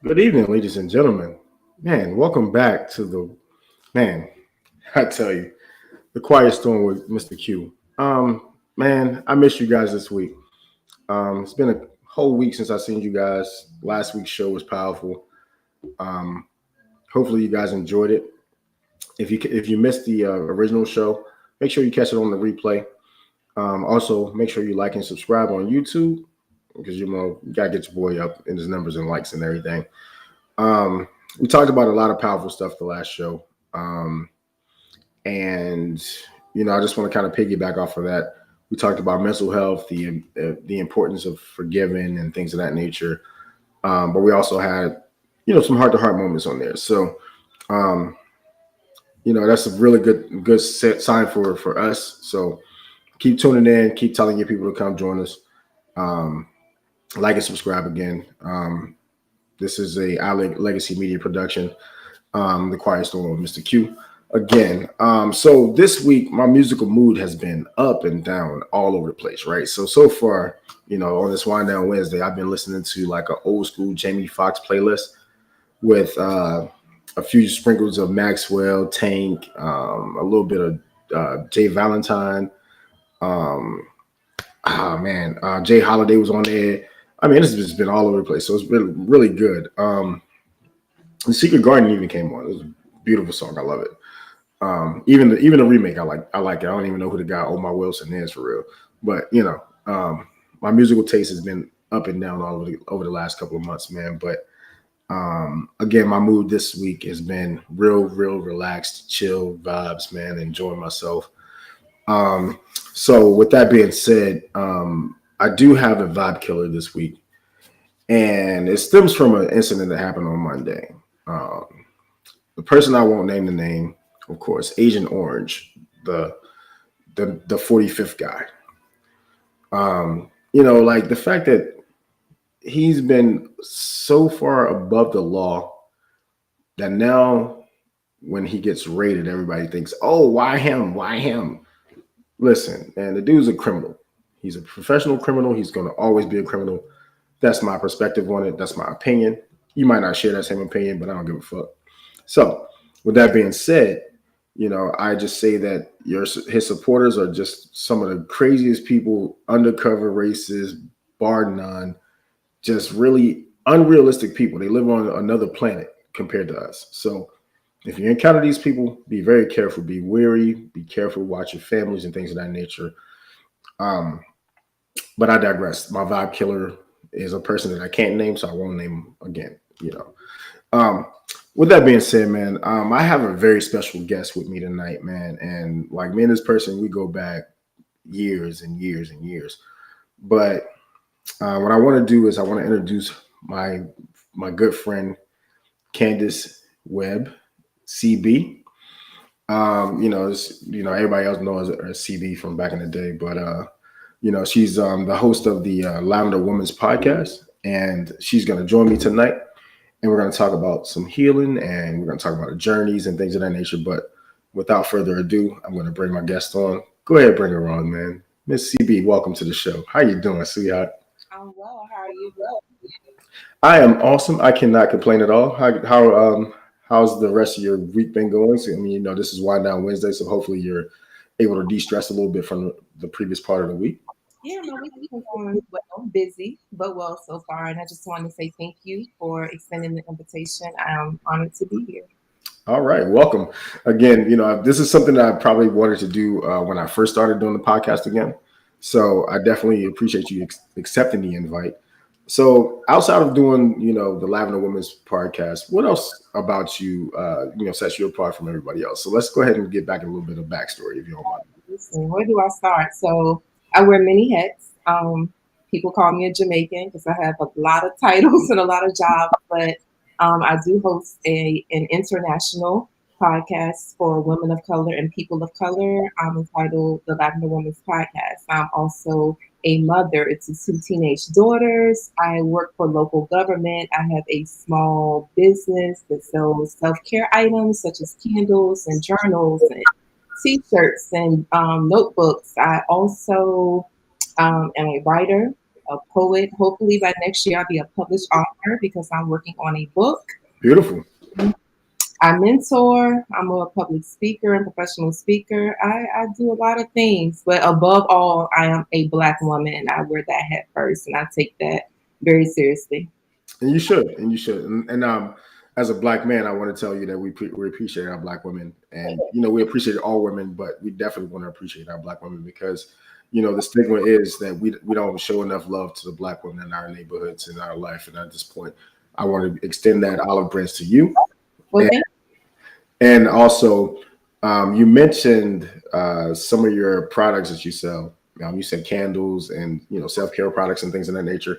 Good evening, ladies and gentlemen. Man, welcome back to man. I tell you, the Quiet Storm with Mr. Q. Man, I missed you guys this week. It's been a whole week since I seen you guys. Last week's show was powerful. Um, Hopefully, you guys enjoyed it. If you missed the original show, make sure you catch it on the replay. Also, make sure you like and subscribe on YouTube because you gotta get your boy up in his numbers and likes and everything. Um, we talked about a lot of powerful stuff the last show. Um, and I just want to kind of piggyback off of that. We talked about mental health, the importance of forgiving and things of that nature. But we also had some heart to heart moments on there. So um, that's a really good sign for us. So keep tuning in, keep telling your people to come join us. Um, like and subscribe again. This is a Legacy Media production. The Quiet Storm with Mr. Q again. So this week, my musical mood has been up and down all over the place, right? So far, on this Wind Down Wednesday, I've been listening to like an old school Jamie Foxx playlist with a few sprinkles of Maxwell, Tank, a little bit of Jay Valentine. Um, Jay Holiday was on there. I mean, this has just been all over the place, so it's been really good. The Secret Garden even came on. It was a beautiful song. I love it. Even the remake, I like. I like it. I don't even know who the guy Omar Wilson is for real, but my musical taste has been up and down all over the last couple of months, man. But again, my mood this week has been real relaxed, chill vibes, man. Enjoying myself. So with that being said, I do have a vibe killer this week, and it stems from an incident that happened on Monday. The person I won't name the name, of course, Agent Orange, the 45th guy. Like the fact that he's been so far above the law that now when he gets raided, everybody thinks, "Oh, why him? Why him?" Listen, and the dude's a criminal. He's a professional criminal. He's going to always be a criminal. That's my perspective on it. That's my opinion. You might not share that same opinion, but I don't give a fuck. So, with that being said, I just say that his supporters are just some of the craziest people, undercover racists, bar none, just really unrealistic people. They live on another planet compared to us. So, if you encounter these people, be very careful, be wary, be careful, watch your families and things of that nature. Um, but I digress. My vibe killer is a person that I can't name, so I won't name him again. Um, with that being said, man, I have a very special guest with me tonight, man. And like me and this person, we go back years and years and years. But what I want to do is I want to introduce my good friend Candace Webb, CB. Everybody else knows her as CB from back in the day, but she's the host of the Lavender Women's podcast, and she's going to join me tonight, and we're going to talk about some healing, and we're going to talk about journeys and things of that nature. But without further ado, I'm going to bring my guest on. Go ahead, bring her on, man. Miss CB, welcome to the show. How you doing, sweetheart? I'm well. How are you? I am awesome. I cannot complain at all. How's the rest of your week been going? So, I mean, this is Wind Down Wednesday, so hopefully you're able to de-stress a little bit from the previous part of the week. Yeah, my week has been going well, busy, but well so far. And I just wanted to say thank you for extending the invitation. I'm honored to be here. All right, welcome again. This is something that I probably wanted to do when I first started doing the podcast again. So I definitely appreciate you accepting the invite. So outside of doing, the Lavender Women's podcast, what else about you, sets you apart from everybody else? So let's go ahead and get back a little bit of backstory, if you don't mind. Listen, where do I start? So I wear many hats. People call me a Jamaican because I have a lot of titles and a lot of jobs, but I do host an international podcast for women of color and people of color. I'm entitled the Lavender Women's Podcast. I'm also a mother. It's two teenage daughters. I work for local government. I have a small business that sells self-care items such as candles and journals and t-shirts and notebooks. I also am a writer. a poet. Hopefully by next year I'll be a published author because I'm working on a book. Beautiful. I mentor. I'm a public speaker and professional speaker. I do a lot of things, but above all, I am a Black woman. I wear that hat first, and I take that very seriously. And you should, and as a black man, I want to tell you that we appreciate our black women, and we appreciate all women, but we definitely want to appreciate our black women because the stigma is that we don't show enough love to the black women in our neighborhoods in our life, and at this point, I want to extend that olive branch to you, Well, and, thank and also you mentioned some of your products that you sell. You said candles and self care products and things of that nature.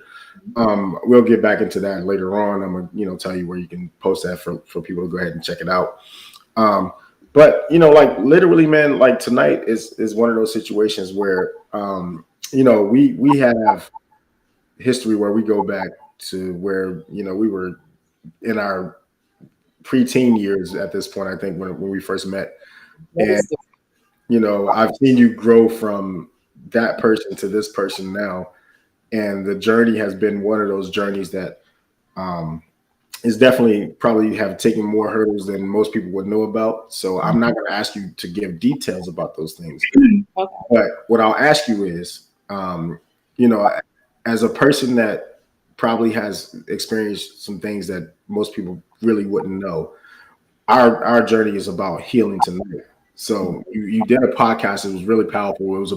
We'll get back into that later on. I'm gonna tell you where you can post that for people to go ahead and check it out. Um, but like literally, man, like tonight is one of those situations where we have history where we go back to where we were in our preteen years at this point. I think when we first met, and you. I've seen you grow from that person to this person now, and the journey has been one of those journeys that um, is definitely probably have taken more hurdles than most people would know about. So I'm not going to ask you to give details about those things, Okay. but what I'll ask you is, you know, as a person that probably has experienced some things that most people really wouldn't know, our journey is about healing tonight. So you did a podcast. It was really powerful. It was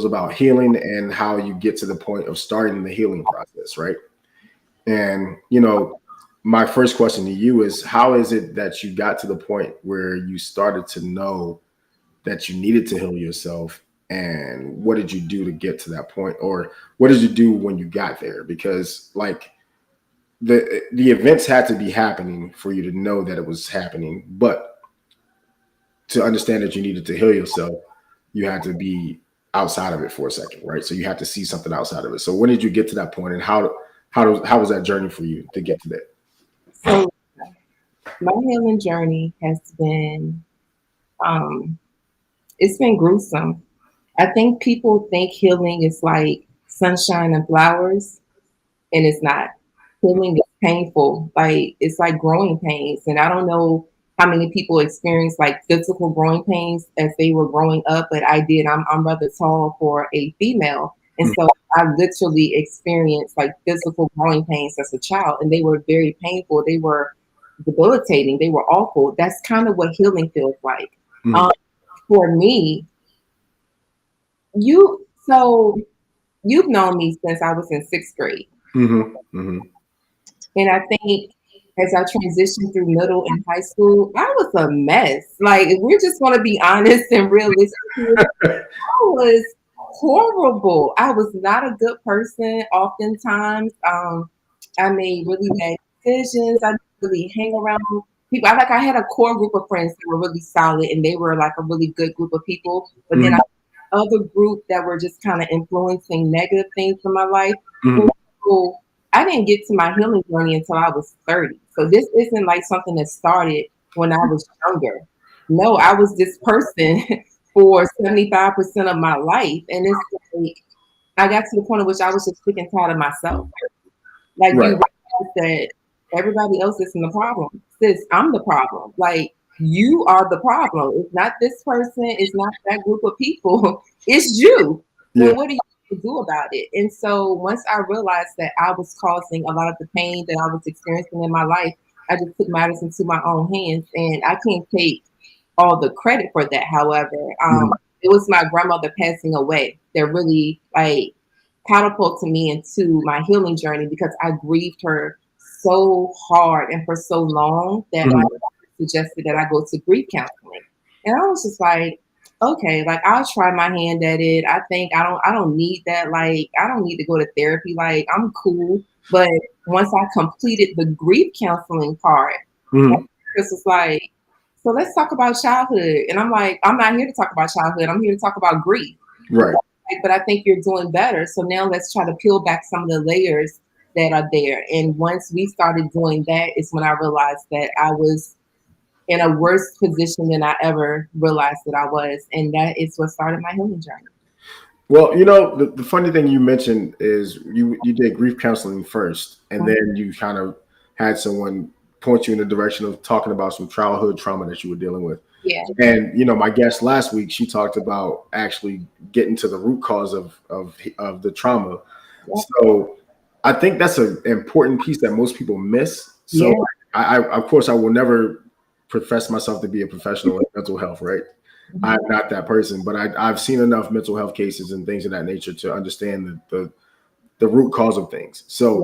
about healing and how you get to the point of starting the healing process, right? And my first question to you is, how is it that you got to the point where you started to know that you needed to heal yourself, and what did you do to get to that point, or what did you do when you got there? Because like the events had to be happening for you to know that it was happening, but to understand that you needed to heal yourself, you had to be outside of it for a second, right? So you had to see something outside of it. So when did you get to that point, and how was that journey for you to get to that? So my healing journey has been um it's been gruesome. I think people think healing is like sunshine and flowers, and it's not. Healing is painful. Like it's like growing pains. And I don't know how many people experience like physical growing pains as they were growing up, but I did. I'm rather tall for a female. And Mm, so I literally experienced like physical growing pains as a child, and they were very painful. They were debilitating. They were awful. That's kind of what healing feels like. mm, Um, for me, you so you've known me since I was in sixth grade. mm, mm, And I think as I transitioned through middle and high school, I was a mess. Like, if we're just going to be honest and realistic here, I was horrible. I was not a good person. Oftentimes, I made really bad decisions. I didn't really hang around people. I had a core group of friends that were really solid, and they were like a really good group of people. But then I mm, had other group that were just kind of influencing negative things in my life. mm, And so I didn't get to my healing journey until I was 30. So this isn't like something that started when I was younger. No, I was this person for 75% of my life. And it's like I got to the point at which I was just sick and tired of myself. Like you right. realize that everybody else isn't the problem. Sis, I'm the problem. Like you are the problem. It's not this person, it's not that group of people, it's you. Yeah. And what do you do about it? And so once I realized that I was causing a lot of the pain that I was experiencing in my life, I just took matters into my own hands. And I can't take all the credit for that. However, Mm, it was my grandmother passing away that really like catapulted me into my healing journey because I grieved her so hard and for so long that my mm, doctor suggested that I go to grief counseling. And I was just like, okay, like I'll try my hand at it. I think I don't need that. Like I don't need to go to therapy. Like I'm cool. But once I completed the grief counseling part, my mm, therapist was like, so let's talk about childhood. And I'm like, I'm not here to talk about childhood. I'm here to talk about grief. right. But I think you're doing better. So now let's try to peel back some of the layers that are there. And once we started doing that, is when I realized that I was in a worse position than I ever realized that I was. And that is what started my healing journey. Well, the funny thing you mentioned is you did grief counseling first, and then you kind of had someone point you in the direction of talking about some childhood trauma that you were dealing with. Yeah. And my guest last week, she talked about actually getting to the root cause of the trauma. Yeah. So I think that's an important piece that most people miss. So Yeah. I of course I will never profess myself to be a professional in mental health, right? Mhm. I'm not that person, but I've seen enough mental health cases and things of that nature to understand the root cause of things. Yeah. So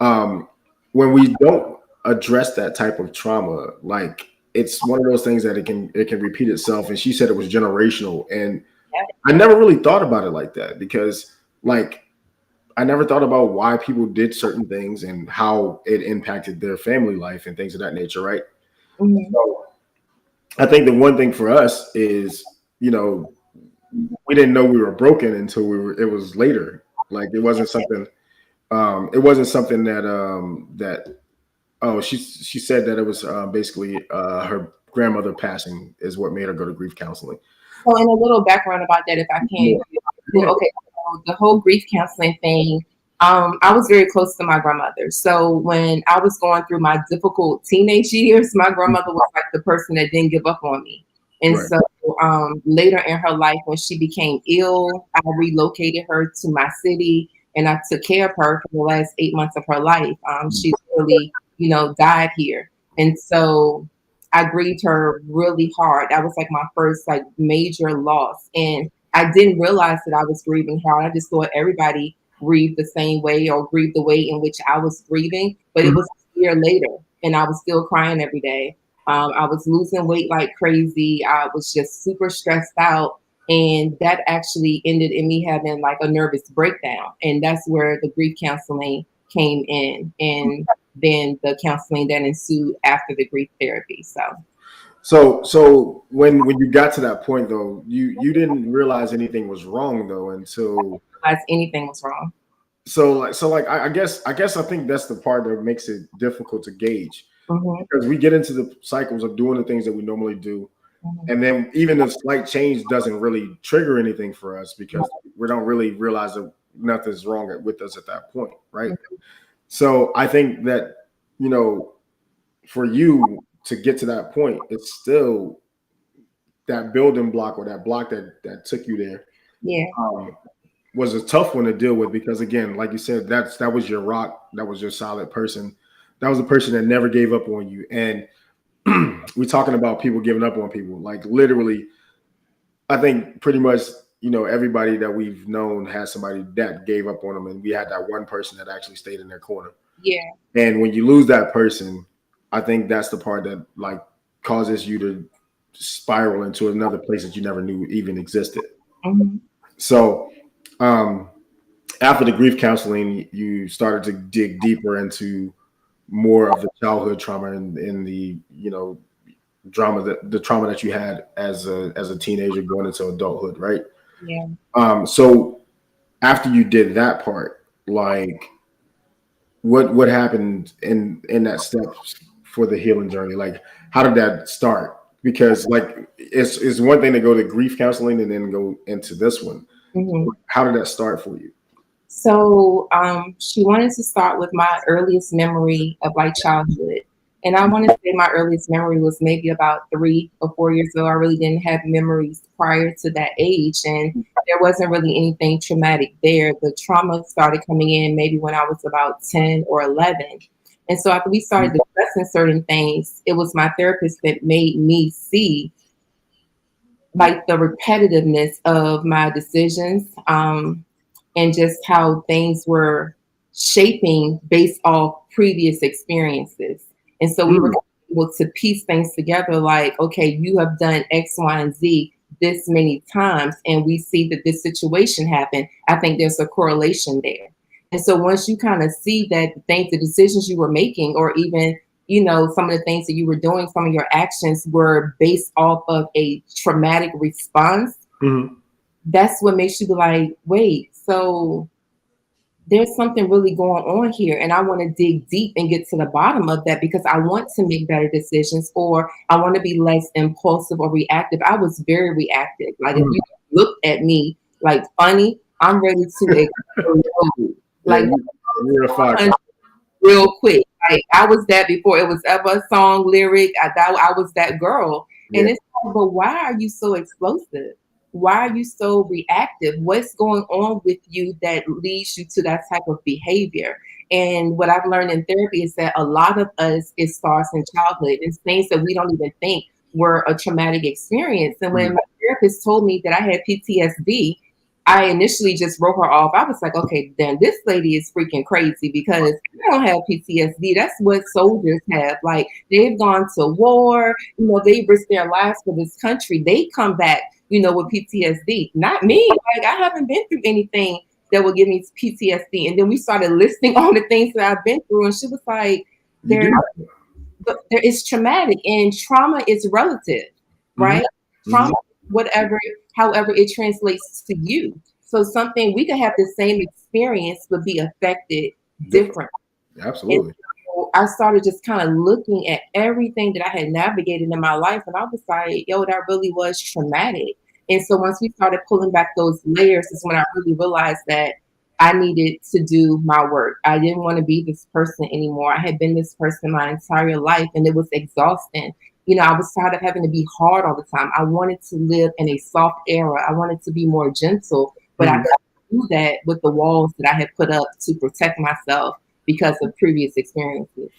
um, when we don't address that type of trauma, like it's one of those things that it can repeat itself. And she said it was generational, and Yeah. I never really thought about it like that because like I never thought about why people did certain things and how it impacted their family life and things of that nature, right? Mhm. So I think the one thing for us is, we didn't know we were broken until it was later. Like it wasn't something that oh, she said that it was basically her grandmother passing is what made her go to grief counseling. So, in a little background about that, if I can. Yeah. Well, Yeah. okay, so the whole grief counseling thing, I was very close to my grandmother. So when I was going through my difficult teenage years, my grandmother was like the person that didn't give up on me. And Right. so later in her life, when she became ill, I relocated her to my city and I took care of her for the last 8 months of her life. She really, died here. And so I grieved her really hard. That was like my first like major loss. And I didn't realize that I was grieving hard. I just thought everybody grieved the same way or grieved the way in which I was grieving. But it Mhm. was a year later and I was still crying every day. I was losing weight like crazy. I was just super stressed out. And that actually ended in me having like a nervous breakdown. And that's where the grief counseling came in. And then the counseling that ensued after the grief therapy. So So when you got to that point though, you didn't realize anything was wrong though until I realized anything was wrong. so like I think that's the part that makes it difficult to gauge Hmm. because we get into the cycles of doing the things that we normally do, Hmm. and then even if slight change doesn't really trigger anything for us because we don't really realize that nothing's wrong with us at that point, right? So I think that you know for you to get to that point, it's still that building block or that block that took you there Yeah. um, was a tough one to deal with because again, like you said, that was your rock, that was your solid person, that was a person that never gave up on you. And we're talking about people giving up on people, like literally. I think pretty much everybody that we've known has somebody that gave up on them, and we had that one person that actually stayed in their corner. Yeah. And when you lose that person, I think that's the part that like causes you to spiral into another place that you never knew even existed. Hmm. So um, after the grief counseling, you started to dig deeper into more of the childhood trauma and the drama that the trauma that you had as a teenager going into adulthood, right? Yeah. So after you did that part, like what happened in that steps for the healing journey? Like how did that start? Because like it's one thing to go to grief counseling and then go into this one. Hmm. How did that start for you? So she wanted to start with my earliest memory of like childhood. And I want to say my earliest memory was maybe about 3 or 4 years ago. I really didn't have memories prior to that age. And there wasn't really anything traumatic there. The trauma started coming in maybe when I was about 10 or 11. And so after we started discussing certain things, it was my therapist that made me see like the repetitiveness of my decisions. And just how things were shaping based off previous experiences. And so we were Mm, able to piece things together like, okay, you have done X, Y, and Z this many times, and we see that this situation happened. I think there's a correlation there. And so once you kind of see that the things, the decisions you were making, or even some of the things that you were doing, some of your actions were based off of a traumatic response, mhm, that's what makes you be like, wait, so there's something really going on here. And I want to dig deep and get to the bottom of that because I want to make better decisions or I want to be less impulsive or reactive. I was very reactive. Like if mhm, you looked at me like funny, I'm ready to explode. Yeah, Like you're a fire. real quick. Like I was that before it was ever a song lyric. I was that girl. And Yeah. it's like, but why are you so explosive? Why are you so reactive? What's going on with you that leads you to that type of behavior? And what I've learned in therapy is that a lot of us it starts in childhood. It's things that we don't even think were a traumatic experience. And when Mhm. my therapist told me that I had PTSD, I initially just wrote her off. I was like, okay, then this lady is freaking crazy because I don't have PTSD. That's what soldiers have. Like they've gone to war, they risk their lives for this country. They come back, with PTSD. Not me. Like I haven't been through anything that would give me PTSD. And then we started listing all the things that I've been through, and she was like, You there, do. there is traumatic, and trauma is relative, Hmm. right? Trauma, whatever, however it translates to you. So something we could have the same experience but be affected Different. different. And Absolutely. so I started just kind of looking at everything that I had navigated in my life, and I was like, yo, that really was traumatic. And so once we started pulling back those layers, is when I really realized that I needed to do my work. I didn't want to be this person anymore. I had been this person my entire life, and it was exhausting. I was tired of having to be hard all the time. I wanted to live in a soft era. I wanted to be more gentle, but I Mhm. couldn't do that with the walls that I had put up to protect myself because of previous experiences.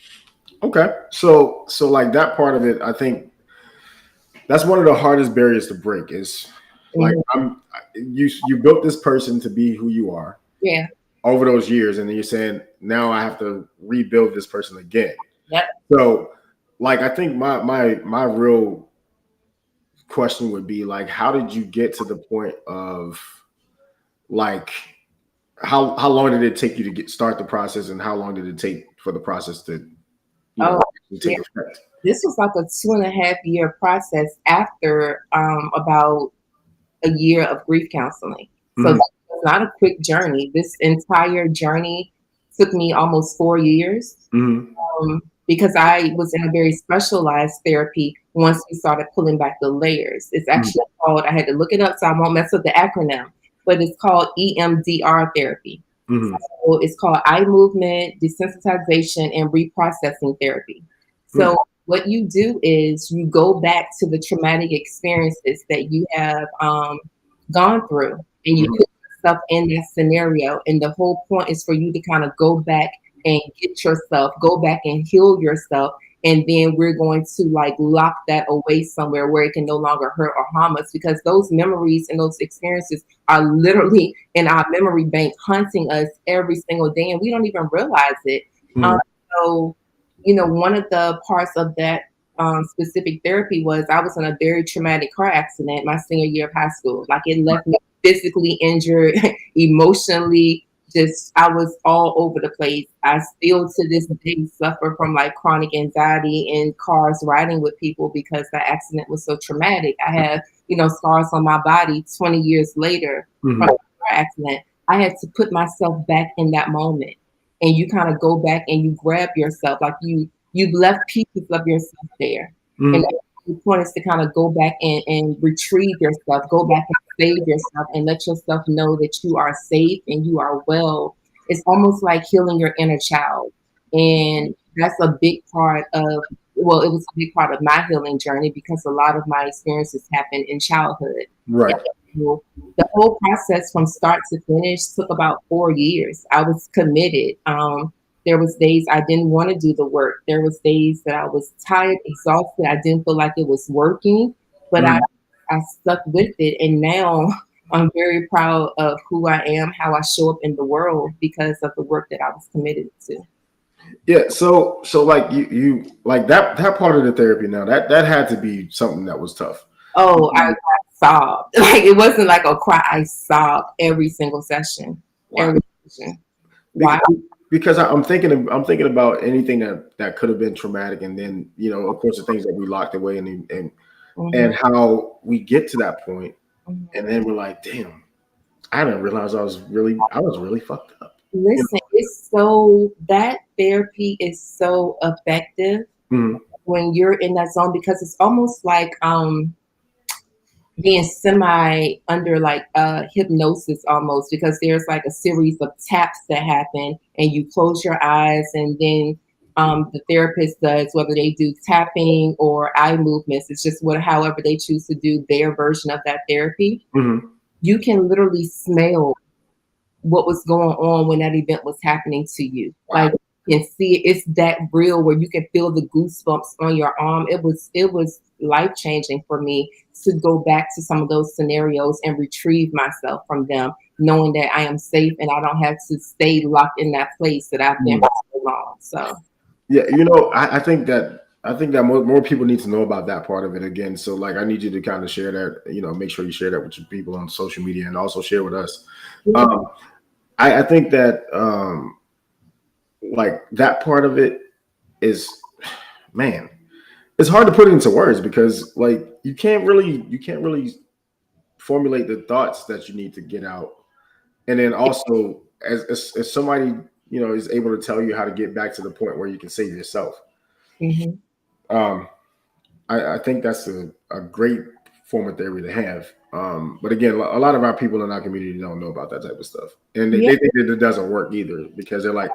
Okay. So like that part of it, I think that's one of the hardest barriers to break is like Mhm. you built this person to be who you are Yeah. over those years, and then you're saying now I have to rebuild this person again. Yep. So like I think my real question would be like how did you get to the point of like how long did it take you to get start the process, and how long did it take for the process to Oh, actually yeah. take effect? This was like a 2.5 year process after about a year of grief counseling. So Mhm. that was not a quick journey. This entire journey took me almost 4 years. Mhm. Because I was in a very specialized therapy once we started pulling back the layers. It's Mhm. actually called, I had to look it up so I won't mess up the acronym, but it's called EMDR therapy. Mhm. So it's called eye movement, desensitization, and reprocessing therapy. Mhm. So what you do is you go back to the traumatic experiences that you have gone through, and you Mhm. put yourself in that scenario. And the whole point is for you to kind of go back and get yourself, go back and heal yourself. And then we're going to like lock that away somewhere where it can no longer hurt or harm us, because those memories and those experiences are literally in our memory bank hunting us every single day, and we don't even realize it. Um, Mhm. so, one of the parts of that specific therapy was I was in a very traumatic car accident my senior year of high school. Like it left me physically injured, emotionally, just I was all over the place. I still to this day suffer from like chronic anxiety in cars riding with people because that accident was so traumatic. I have, scars on my body 20 years later from Mhm. the car accident. I had to put myself back in that moment. And you kind of go back and you grab yourself, like you've left pieces of yourself there. And Mhm. the point is to kind of go back and retrieve yourself, go back and save yourself and let yourself know that you are safe and you are well. It's almost like healing your inner child. And that's a big part of, well, it was a big part of my healing journey because a lot of my experiences happened in childhood. Right. So the whole process from start to finish took about 4 years. I was committed. There was days I didn't want to do the work. There was days that I was tired, exhausted. I didn't feel like it was working, but I, Mhm. I stuck with it. And now I'm very proud of who I am, how I show up in the world because of the work that I was committed to. Yeah. So like you like that part of the therapy now that had to be something that was tough. Oh, I sobbed. Like it wasn't like a cry. I sobbed every single session. Wow. Every session. Because, Why? because I'm thinking about anything that could have been traumatic, and then of course the things that we locked away, Mhm, and how we get to that point, mhm. and then we're like, damn, I didn't realize I was really fucked up. You Listen, it's so that therapy is so effective know? when you're in that zone because it's almost like being semi under like hypnosis almost, because there's like a series of taps that happen and you close your eyes, and then the therapist does, whether they do tapping or eye movements, it's just what however they choose to do their version of that therapy. Hmm. You can literally smell what was going on when that event was happening to you. Wow. Like you can see it, it's that real where you can feel the goosebumps on your arm. It was life changing for me to go back to some of those scenarios and retrieve myself from them, knowing that I am safe and I don't have to stay locked in that place that I've been Mm. for so long. So Yeah, I think that more people need to know about that part of it again. So like I need you to kind of share that, make sure you share that with your people on social media and also share with us. yeah. Um, I think that like that part of it is, man, it's hard to put it into words because like you can't really formulate the thoughts that you need to get out. And then also as somebody, is able to tell you how to get back to the point where you can save yourself. Hmm. Um, I think that's a great form of therapy to have. But again, a lot of our people in our community don't know about that type of stuff, and Yeah. they think that it doesn't work either because they're like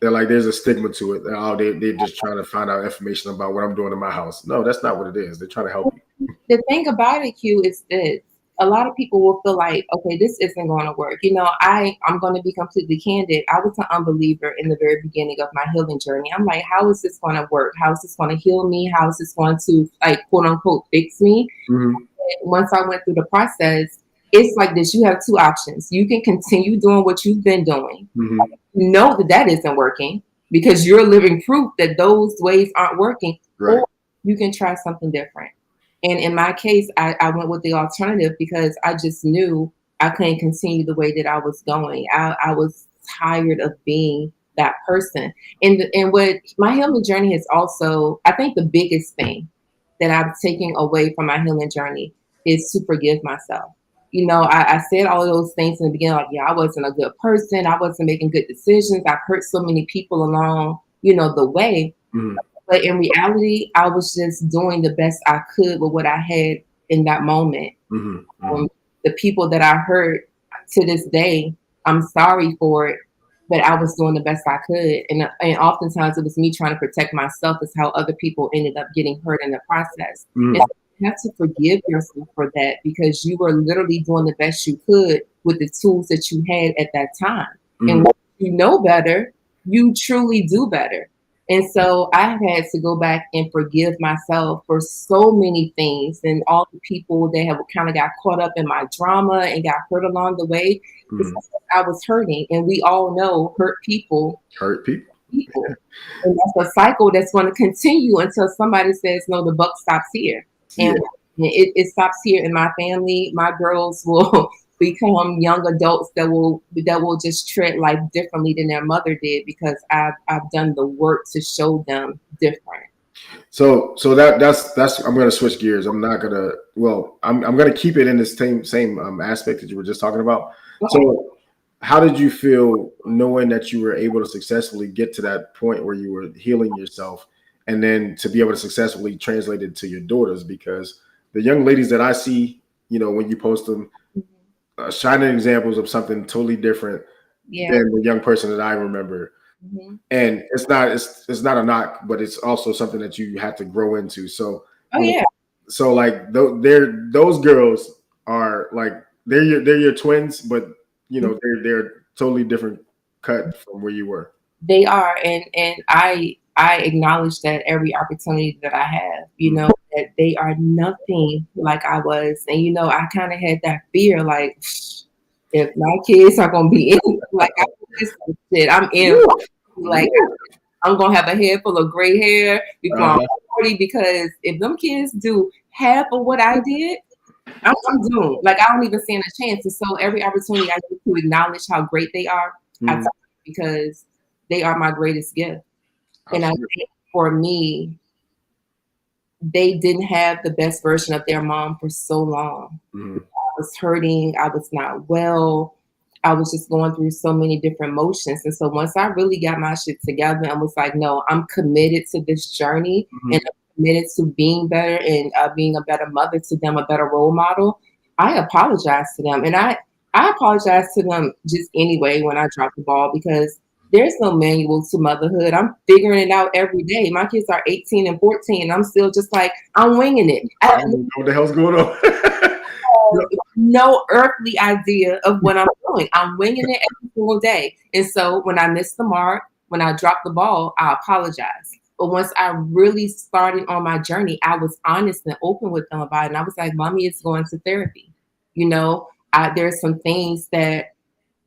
there's a stigma to it. Oh, they're just trying to find out information about what I'm doing in my house. No, that's not what it is. They're trying to help you. The thing about it, Q, is this. A lot of people will feel like, okay, this isn't going to work. I'm going to be completely candid. I was an unbeliever in the very beginning of my healing journey. I'm like, how is this going to work? How is this going to heal me? How is this going to, like, quote unquote, fix me? Hmm. Once I went through the process, it's like this. You have two options. You can continue doing what you've been doing. Hmm. You know that isn't working because you're living proof that those ways aren't working, Right. or you can try something different. And in my case, I went with the alternative because I just knew I couldn't continue the way that I was going. I was tired of being that person. And what my healing journey has also, I think the biggest thing that I'm taking away from my healing journey is to forgive myself. I said all of those things in the beginning, like, yeah, I wasn't a good person. I wasn't making good decisions. I've hurt so many people along, the way. Hmm. But in reality, I was just doing the best I could with what I had in that moment. Hmm. Um, Hmm. the people that I hurt to this day, I'm sorry for it, but I was doing the best I could. And oftentimes it was me trying to protect myself, is how other people ended up getting hurt in the process. And Hmm. so you have to forgive yourself for that because you were literally doing the best you could with the tools that you had at that time. And Hmm. when you know better, you truly do better. And so I had to go back and forgive myself for so many things and all the people that have kind of got caught up in my drama and got hurt along the way. It's Hmm. because I was hurting. And we all know hurt people, Hurt people. people. And that's a cycle that's going to continue until somebody says, no, the buck stops here. And Yeah. it stops here in my family. My girls will become young adults that will just tread life differently than their mother did because I've done the work to show them different. So that's I'm gonna switch gears. I'm not gonna well, I'm gonna keep it in the same aspect that you were just talking about. Okay. So how did you feel knowing that you were able to successfully get to that point where you were healing yourself and then to be able to successfully translate it to your daughters? Because the young ladies that I see, when you post them, shining examples of something totally different Yeah. than the young person that I remember. Hmm. And it's not a knock, but it's also something that you have to grow into. So Oh yeah. so like those girls are like they're your twins, but they're totally different cut from where you were. They are, and I acknowledge that every opportunity that I have, Mhm. that they are nothing like I was, and I kind of had that fear, like if my kids are gonna be in, like I this shit, I'm in, Woo! like Woo! I'm gonna have a head full of gray hair before I'm Uh-huh. 40, because if them kids do half of what I did, I'm doomed. Like I don't even stand a chance. And so every opportunity I get to acknowledge how great they are, I take Mhm. it because they are my greatest gift. And I Absolutely. think for me, they didn't have the best version of their mom for so long. Mhm. I was hurting. I was not well. I was just going through so many different emotions. And so once I really got my shit together and was like, no, I'm committed to this journey and Mhm. committed to being better and being a better mother to them, a better role model, I apologize to them. And I apologize to them just anyway when I drop the ball because there's no manual to motherhood. I'm figuring it out every day. My kids are 18 and 14, and I'm still just like, I'm winging it. I I have don't know what the hell's going on. no earthly idea of what I'm doing. I'm winging it every single day. And so when I miss the mark, when I drop the ball, I apologize. But once I really started on my journey, I was honest and open with them about it. And I was like, Mommy is going to therapy. You know, there's some things that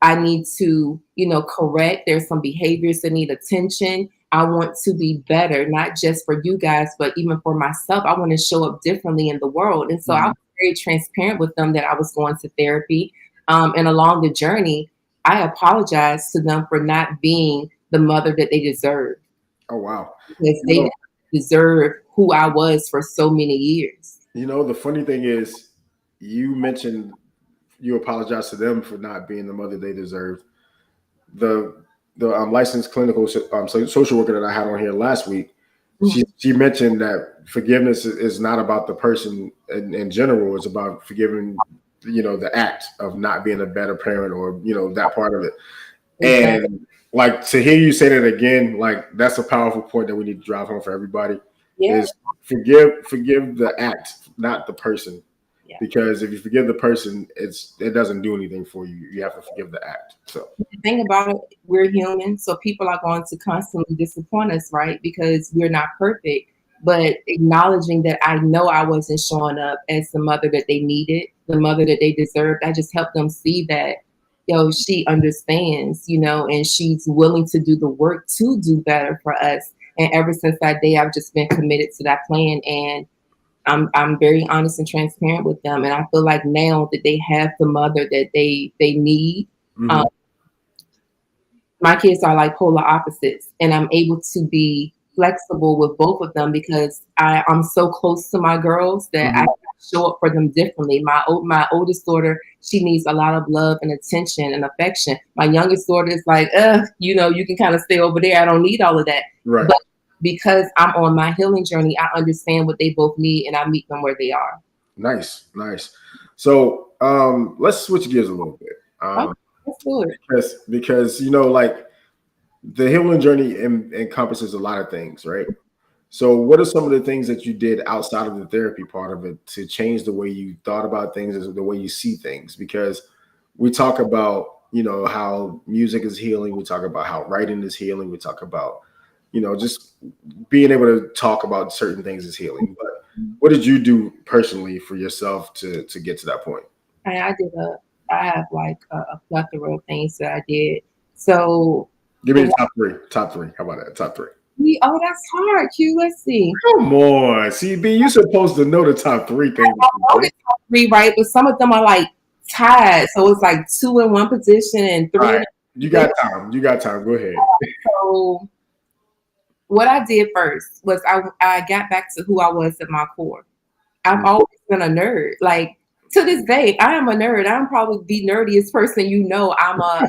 I need to, correct. There's some behaviors that need attention. I want to be better, not just for you guys, but even for myself. I want to show up differently in the world. And so I was very transparent with them that I was going to therapy. And along the journey, I apologized to them for not being the mother that they deserve Oh wow. because You they know, didn't deserve who I was for so many years. the funny thing is, you mentioned you apologize to them for not being the mother they deserved. The licensed clinical social worker that I had on here last week, she mentioned that forgiveness is not about the person in general. It's about forgiving, the act of not being a better parent or that part of it. Exactly. And like to hear you say that again, like that's a powerful point that we need to drive home for everybody. Yeah. Is forgive the act, not the person. Yeah. Because if you forgive the person, it doesn't do anything for you. You have to forgive the act. So The thing about it, we're human, so people are going to constantly disappoint us, right? Because we're not perfect. But acknowledging that I know I wasn't showing up as the mother that they needed, the mother that they deserved, I just helped them see that, she understands, and she's willing to do the work to do better for us. And ever since that day, I've just been committed to that plan. And I'm very honest and transparent with them. And I feel like now that they have the mother that they need, mhm. um, my kids are like polar opposites, and I'm able to be flexible with both of them because I'm so close to my girls that I Mhm. show up for them differently. My oldest daughter, she needs a lot of love and attention and affection. My youngest daughter is like, you can kind of stay over there. I don't need all of that. Right. But because I'm on my healing journey, I understand what they both need and I meet them where they are. Nice, nice. So let's switch gears a little bit. Okay, let's do it. Because like the healing journey encompasses a lot of things, right? So what are some of the things that you did outside of the therapy part of it to change the way you thought about things, the way you see things? Because we talk about, how music is healing, we talk about how writing is healing, we talk about, just being able to talk about certain things is healing. But what did you do personally for yourself to get to that point? And I have like a plethora of things that I did. So Give the me the one, top three. Top three. How about that? Top three. oh, that's hard, Q. Let's see. Come on, CB. You're supposed to know the top three things. I know the top three, right? But some of them are like tied. So it's like two in one position and All three in right. You another. got time. You got time. Go ahead. So what I did first was I got back to who I was at my core. I've always been a nerd. Like to this day, I am a nerd. I'm probably the nerdiest person you know. I'm a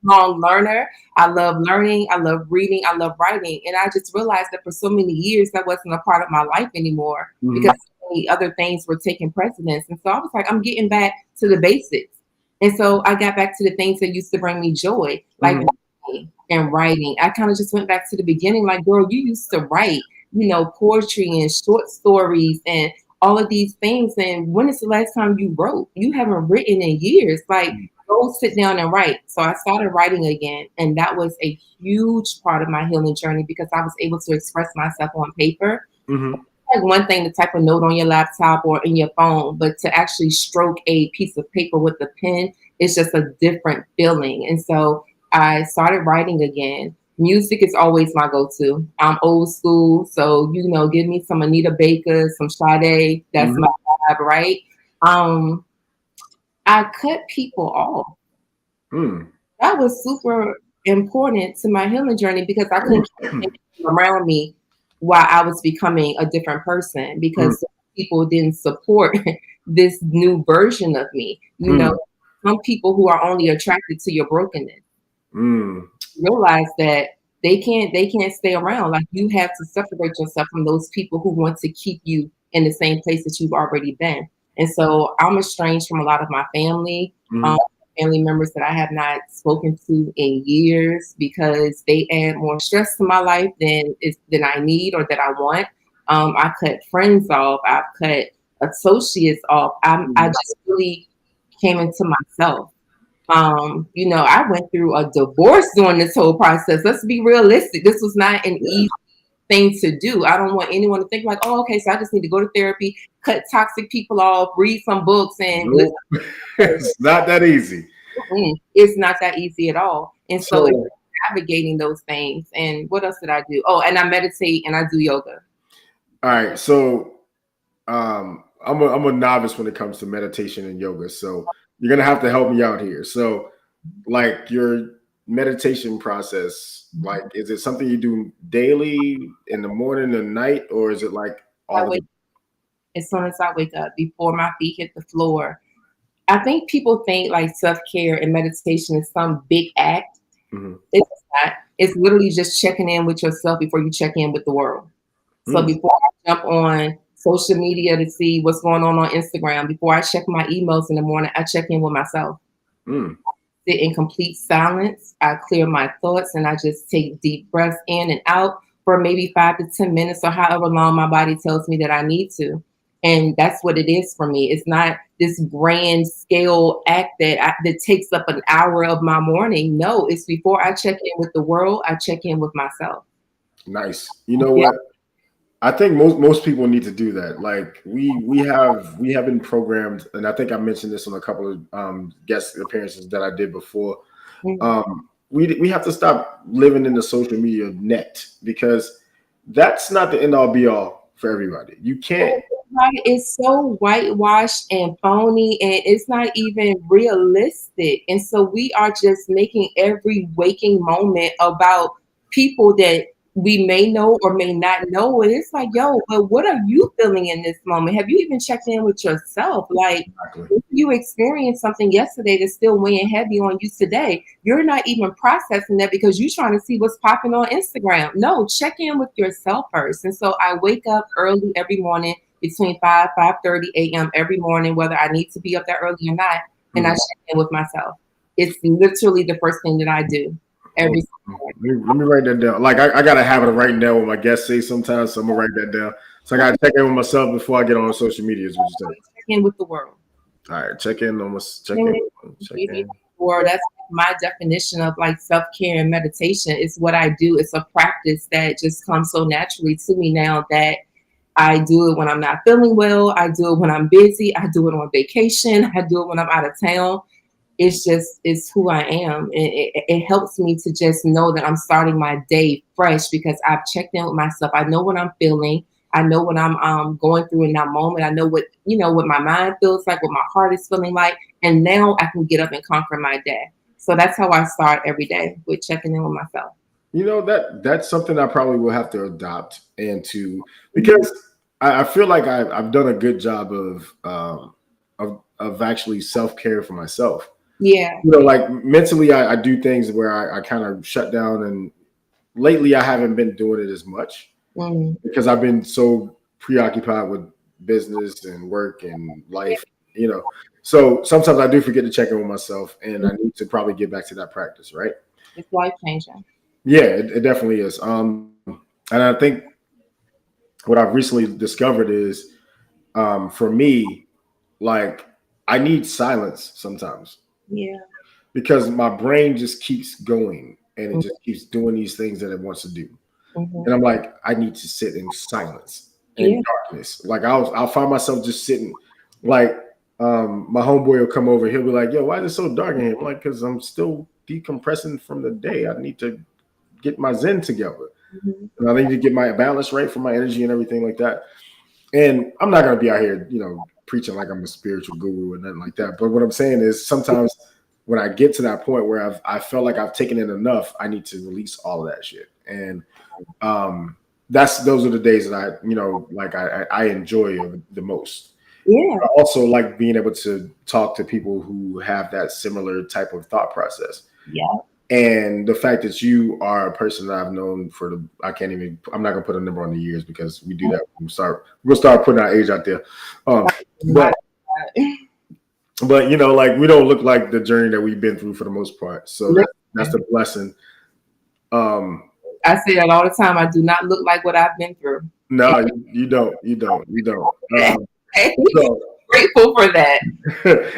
lifelong learner. I love learning. I love reading. I love writing. And I just realized that for so many years that wasn't a part of my life anymore Mhm. because so many other things were taking precedence. And so I was like, I'm getting back to the basics. And so I got back to the things that used to bring me joy, like Mhm. writing and writing. I kind of just went back to the beginning, like, girl, you used to write, poetry and short stories and all of these things. And when is the last time you wrote? You haven't written in years. Like, go sit down and write. So I started writing again. And that was a huge part of my healing journey because I was able to express myself on paper. Mhm. Like one thing to type a note on your laptop or in your phone, but to actually stroke a piece of paper with a pen is just a different feeling. And so I started writing again. Music is always my go-to. I'm old school, so give me some Anita Baker, some Sade. That's Mhm. my vibe, right? Um, I cut people off. Mm. That was super important to my healing journey because I couldn't keep people around me while I was becoming a different person Mm. because people didn't support this new version of me. Mm. Some people who are only attracted to your brokenness Mm. realize that They can't stay around. Like, you have to separate yourself from those people who want to keep you in the same place that you've already been. And so I'm estranged from a lot of my family, Mm-hmm. um, family members that I have not spoken to in years because they add more stress to my life than I need or that I want. I cut friends off. I've cut associates off. I Mm-hmm. just really came into myself. I went through a divorce during this whole process. Let's be realistic. This was not an Yeah. easy thing to do. I don't want anyone to think like, oh, okay, so I just need to go to therapy, cut toxic people off, read some books, and listen. Nope. It's not that easy. It's not that easy at all. And so it's So, navigating those things. And what else did I do? Oh, and I meditate and I do yoga. all right. So, I'm a novice when it comes to meditation and yoga. So, you're gonna have to help me out here. So, like your meditation process, like, is it something you do daily in the morning and night, or is it like I all of wake it? as soon as I wake up, before my feet hit the floor. I think people think like self care and meditation is some big act. Mm-hmm. It's not. It's literally just checking in with yourself before you check in with the world. So Mm, before I jump on social media to see what's going on Instagram, before I check my emails in the morning, I check in with myself. mm, Sit in complete silence. I clear my thoughts and I just take deep breaths in and out for maybe 5 to 10 minutes or however long my body tells me that I need to. And that's what it is for me. It's not this grand scale act that takes up an hour of my morning. No, it's before I check in with the world, I check in with myself. nice. You know Yeah. what? I think most people need to do that. Like we have been programmed, and I think I mentioned this on a couple of guest appearances that I did before. Mhm. We have to stop living in the social media net because that's not the end all be all for everybody. You can't. Right, it's so whitewashed and phony, and it's not even realistic. And so we are just making every waking moment about people that we may know or may not know. And it's like, yo, but what are you feeling in this moment? Have you even checked in with yourself? Like, Exactly. if you experienced something yesterday that's still weighing heavy on you today, you're not even processing that because you're trying to see what's popping on Instagram. No, check in with yourself first. And so I wake up early every morning between 5:30 a.m. every morning, whether I need to be up that early or not, and I Mhm. check in with myself. It's literally the first thing that I do Hold every on. Let me write that down. Like I got a habit of writing down what my guests say sometimes, so I'm gonna write that down. So I morning. gotta check in with myself before I get on social media. Is what you say? Check in with the world. All right, check in on my check in, And check maybe in. or that's my definition of like self-care and meditation. It's what I do. It's a practice that just comes so naturally to me now that I do it when I'm not feeling well. I do it when I'm busy. I do it on vacation. I do it when I'm out of town. It's who I am. It helps me to just know that I'm starting my day fresh because I've checked in with myself. I know what I'm feeling. I know what I'm going through in that moment. I know what my mind feels like, what my heart is feeling like, and now I can get up and conquer my day. So that's how I start every day, with checking in with myself. You know that's something I probably will have to adopt into Mhm. because I feel like I've done a good job of actually self care for myself. Yeah. You know, like mentally, I do things where I kind of shut down, and lately I haven't been doing it as much Mm. because I've been so preoccupied with business and work and life. You know, so sometimes I do forget to check in with myself, and I need to probably get back to that practice, right? It's life changing. Yeah, it definitely is. And I think what I've recently discovered is, for me, like I need silence sometimes Yeah. because my brain just keeps going and it just keeps doing these things that it wants to do. Mm-hmm. And I'm like, I need to sit in silence and Yeah. darkness. Like I'll find myself just sitting, like my homeboy will come over. He'll be like, "Yo, why is it so dark in here?" I'm like, "Cause I'm still decompressing from the day. I need to get my zen together. Mm-hmm. And I need to get my balance right for my energy and everything like that." And I'm not gonna be out here, preaching like I'm a spiritual guru or nothing like that. But what I'm saying is sometimes when I get to that point where I felt like I've taken in enough, I need to release all of that shit. And um those are the days that like I enjoy the most. Yeah. I also like being able to talk to people who have that similar type of thought process. Yeah. And the fact that you are a person that I've known for the, I can't even, I'm not gonna put a number on the years because we do that. We'll start putting our age out there. Um, but like we don't look like the journey that we've been through for the most part. So that's the blessing. I say that all the time. I do not look like what I've been through. No, you don't. So, Grateful for that.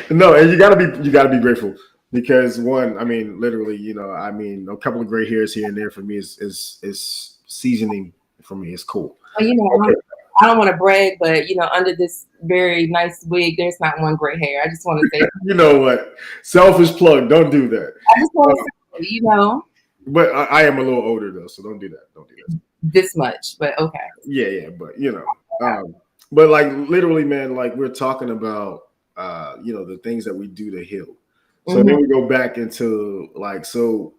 no, and you gotta be grateful because one, I mean, literally, a couple of gray hairs here and there for me is seasoning for me. It's cool. Well, Okay. I don't want to brag, but under this very nice wig, there's not one gray hair. I just want to say, You know what? Selfish plug. Don't do that. I just want to say, But I am a little older though, so don't do that. Don't do that. this much. But okay. Yeah, but but like literally, man, like we're talking about, the things that we do to heal. So then we go back into like, so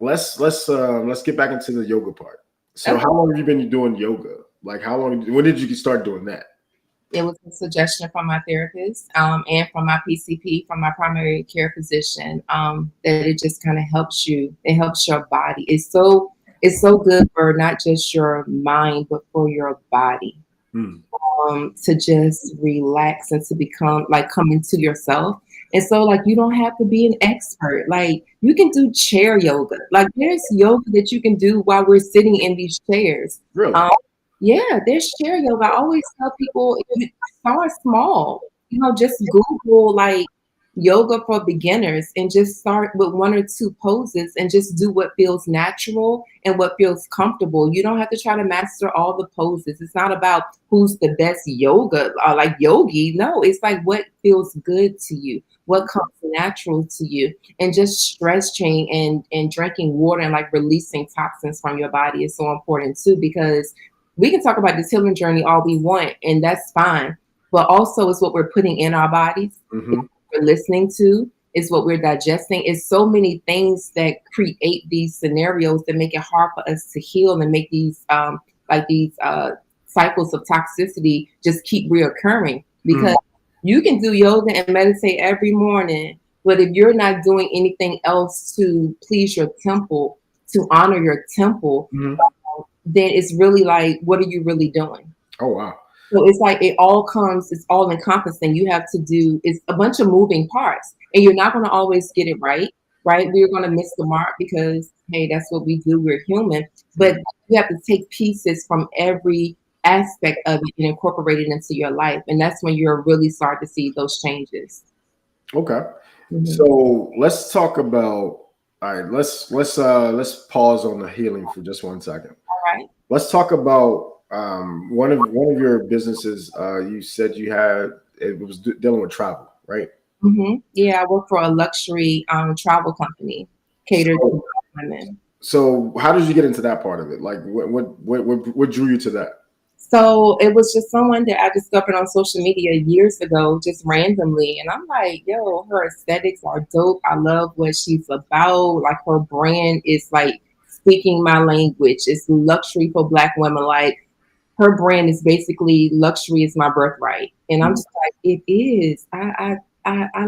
let's get back into the yoga part. So Okay. how long have you been doing yoga? Like when did you start doing that? It was a suggestion from my therapist and from my PCP, from my primary care physician, that it just kind of helps you. It helps your body. It's so good for not just your mind, but for your body. To just relax and to become like come into yourself. And so like you don't have to be an expert. Like you can do chair yoga. Like there's yoga that you can do while we're sitting in these chairs. Really? Yeah, there's chair yoga. I always tell people if you start small, just Google like yoga for beginners and just start with one or two poses and just do what feels natural and what feels comfortable. You don't have to try to master all the poses. It's not about who's the best yoga like yogi. No, it's like what feels good to you, what comes natural to you. And just stretching and drinking water and like releasing toxins from your body is so important too, because we can talk about this healing journey all we want, and that's fine. But also, it's what we're putting in our bodies, we're listening to, is what we're digesting. It's so many things that create these scenarios that make it hard for us to heal and make these cycles of toxicity just keep reoccurring. Because you can do yoga and meditate every morning, but if you're not doing anything else to please your temple, to honor your temple, then it's really like, what are you really doing? Oh wow. So it's like it's all encompassing. You have to do, it's a bunch of moving parts, and you're not going to always get it right, right? We're going to miss the mark because, hey, that's what we do. We're human. But you have to take pieces from every aspect of it and incorporate it into your life. And that's when you're really start to see those changes. Okay. So let's talk about, all right, let's pause on the healing for just 1 second. All right. Let's talk about one of your businesses. You said it was dealing with travel, right? Yeah, I work for a luxury travel company catered to women. So how did you get into that part of it? Like what drew you to that? So it was just someone that I discovered on social media years ago, just randomly. And I'm like, yo, her aesthetics are dope. I love what she's about. Like her brand is like speaking my language. It's luxury for Black women. Like her brand is basically luxury is my birthright. And I'm just like, it is. I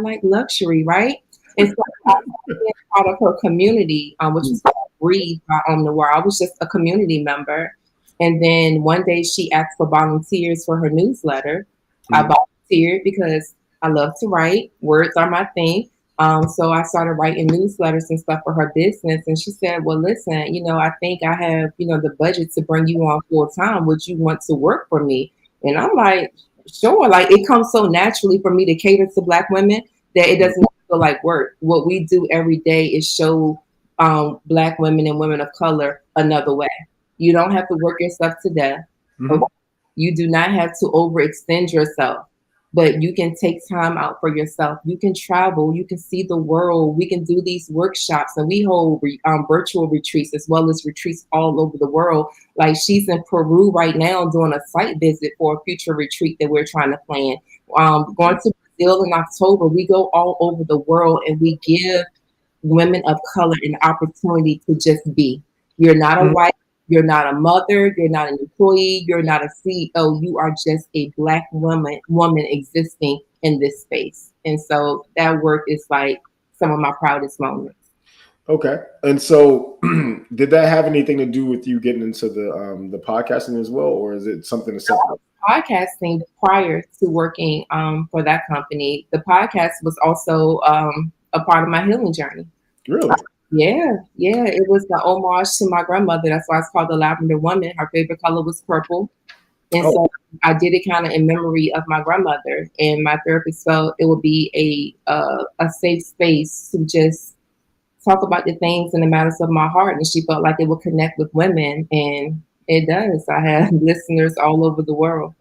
like luxury, right? And so I was part of her community, which is called Breathe by Noir. I was just a community member. And then one day she asked for volunteers for her newsletter. I volunteered because I love to write. Words are my thing. So I started writing newsletters and stuff for her business. And she said, well, listen, I think I have, the budget to bring you on full time. Would you want to work for me? And I'm like, sure. Like it comes so naturally for me to cater to Black women that it doesn't feel like work. What we do every day is show Black women and women of color another way. You don't have to work yourself to death. Okay? You do not have to overextend yourself, but you can take time out for yourself. You can travel. You can see the world. We can do these workshops, and we hold virtual retreats as well as retreats all over the world. Like she's in Peru right now doing a site visit for a future retreat that we're trying to plan. Going to Brazil in October. We go all over the world, and we give women of color an opportunity to just be. You're not a white, you're not a mother, you're not an employee, you're not a CEO, you are just a Black woman existing in this space. And so that work is like some of my proudest moments. Okay. And so, did that have anything to do with you getting into the podcasting as well, or is it something separate? Podcasting prior to working for that company. The podcast was also a part of my healing journey. Really? Yeah, yeah. It was the homage to my grandmother. That's why it's called the Lavender Woman. Her favorite color was purple. And Oh, so I did it kind of in memory of my grandmother. And my therapist felt it would be a safe space to just talk about the things and the matters of my heart. And she felt like it would connect with women. And it does. I have listeners all over the world.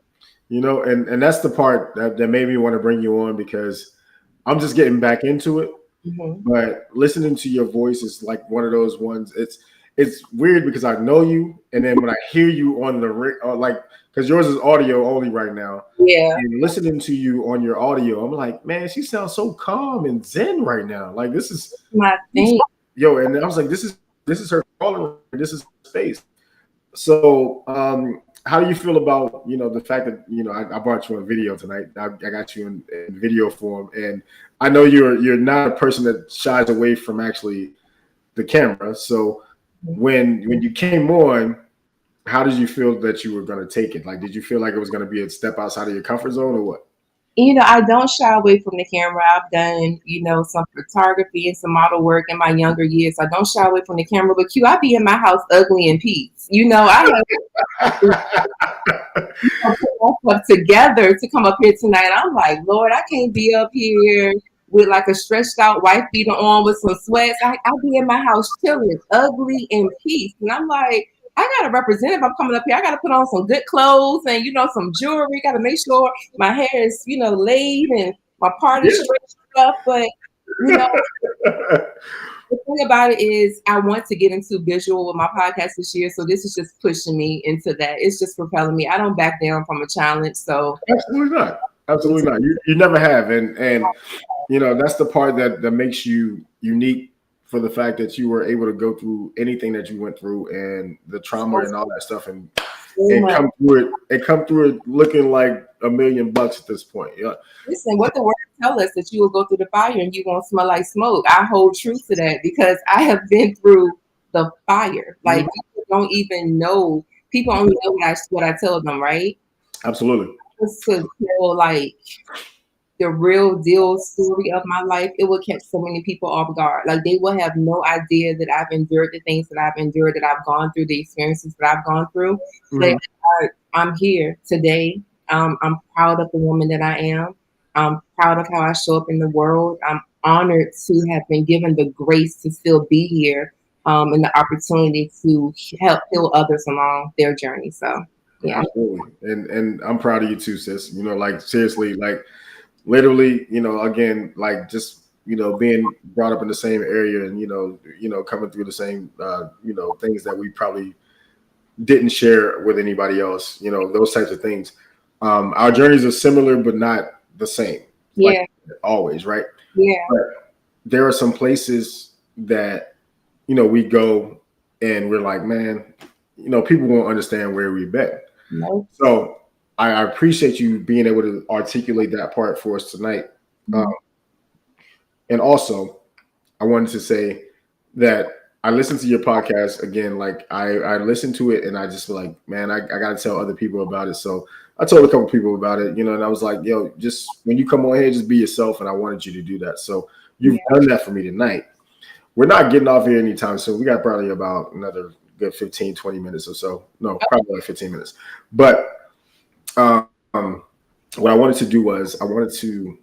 and that's the part that made me want to bring you on because I'm just getting back into it. Hmm. But listening to your voice is like one of those ones. It's weird because I know you, and then when I hear you on like because yours is audio only right now, Yeah, and listening to you on your audio, I'm like, man, she sounds so calm and zen right now. Like my this thing. yo, and I was like, this is her calling, this is her space. So, how do you feel about the fact that I brought you on video tonight? I got you in video form, and I know you're not a person that shies away from actually the camera. So, when you came on, how did you feel that you were going to take it? Like, did you feel like it was going to be a step outside of your comfort zone, or what? I don't shy away from the camera. I've done, some photography and some model work in my younger years. I don't shy away from the camera, but Q, I be in my house ugly in peace. I have put myself together to come up here tonight. I'm like, Lord, I can't be up here with like a stretched out wife beater on with some sweats. I'll be in my house chilling, ugly in peace. And I'm like, I gotta represent if I'm coming up here. I gotta put on some good clothes and some jewelry. Gotta make sure my hair is laid and my part is straight stuff. But you know, the thing about it is, I want to get into visual with my podcast this year. So this is just pushing me into that. It's just propelling me. I don't back down from a challenge. So Absolutely not. Absolutely not. You never have, and that's the part that makes you unique for the fact that you were able to go through anything that you went through and the trauma and all that stuff, and so and much. come through it looking like $1 million at this point. Yeah, Listen, what the word tell us that you will go through the fire and you won't smell like smoke. I hold true to that because I have been through the fire. Like Mhm. people don't even know. People only know what I tell them, right? Absolutely. Just to tell like the real deal story of my life, it will catch so many people off guard. Like they will have no idea that I've endured the things that I've endured, that I've gone through, the experiences that I've gone through. They Mhm. I'm here today. I'm proud of the woman that I am. I'm proud of how I show up in the world. I'm honored to have been given the grace to still be here, and the opportunity to help heal others along their journey. So, yeah. Absolutely. And I'm proud of you too, sis. Like seriously, like literally, again, like just being brought up in the same area and coming through the same things that we probably didn't share with anybody else, those types of things. Our journeys are similar but not the same, like Yeah. always, right? Yeah. But there are some places that we go and we're like, man, people won't understand where we've been. No. So I appreciate you being able to articulate that part for us tonight. Uh, and also, I wanted to say that I listened to your podcast again. Like I listened to it and I just feel like, man, I got to tell other people about it. So I told a couple people about it, and I was like, yo, just when you come on here, just be yourself. And I wanted you to do that. So you've Yeah. done that for me tonight. We're not getting off here anytime soon. We got probably about another good 15, 20 minutes or so. No, probably like 15 minutes. But um, what I wanted to do was I wanted to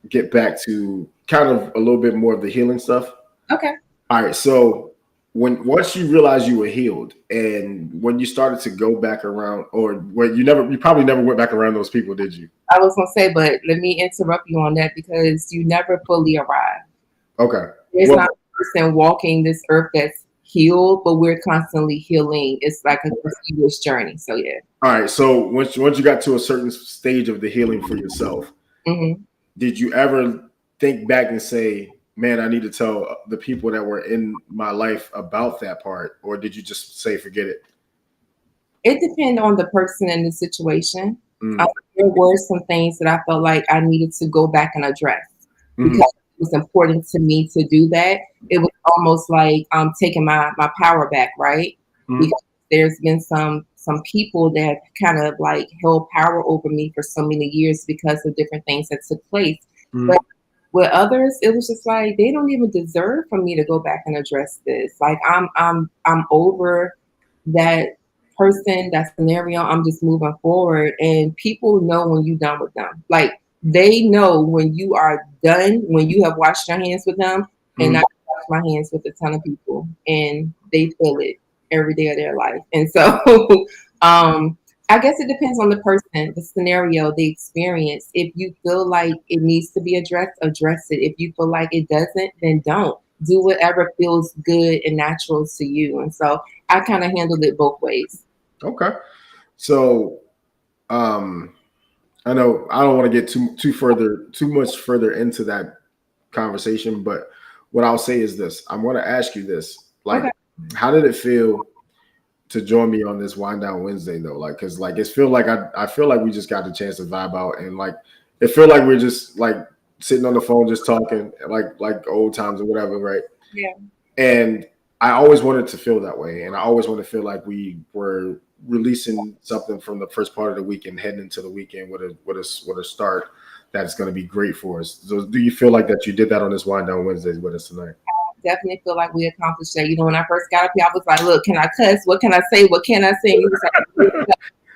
get back to kind of a little bit more of the healing stuff. Okay. All right. So once you realized you were healed and when you started to go back around, or when you probably never went back around those people, did you? I was gonna say, but let me interrupt you on that because you never fully arrive. Okay. There's Well, not a person walking this earth that's healed, but we're constantly healing. It's like a continuous journey. So yeah. all right. So once you got to a certain stage of the healing for yourself, Hmm. did you ever think back and say, man, I need to tell the people that were in my life about that part? Or did you just say, forget it? It depends on the person and the situation. Mm, There were some things that I felt like I needed to go back and address mhm, because it was important to me to do that. It was almost like taking my power back, right? Mhm. Because there's been some people that kind of like held power over me for so many years because of different things that took place. But Mhm. with others, it was just like they don't even deserve for me to go back and address this. Like I'm over that person, that scenario. I'm just moving forward, and people know when you're done with them. Like they know when you are done, when you have washed your hands with them, and I Mhm. wash my hands with a ton of people, and they feel it every day of their life. And so, um, I guess it depends on the person, the scenario, the experience. If you feel like it needs to be addressed, address it. If you feel like it doesn't, then don't. Do whatever feels good and natural to you. And so I kind of handled it both ways. Okay. So, um, I know I don't want to get too much further into that conversation, but what I'll say is this: I'm going to ask you this: like, Okay. how did it feel to join me on this wind down Wednesday though? Like, cause like it's feel like I feel like we just got the chance to vibe out and like it feel like we're just like sitting on the phone just talking like old times or whatever, right? Yeah. And I always wanted to feel that way, and I always want to feel like we were releasing something from the first part of the week and heading into the weekend with a start that's going to be great for us. So, do you feel like that you did that on this wind down Wednesdays with us tonight? Definitely feel like we accomplished that. You know, when I first got up here, I was like, look, can I cuss? What can I say? What can I say? And you was like,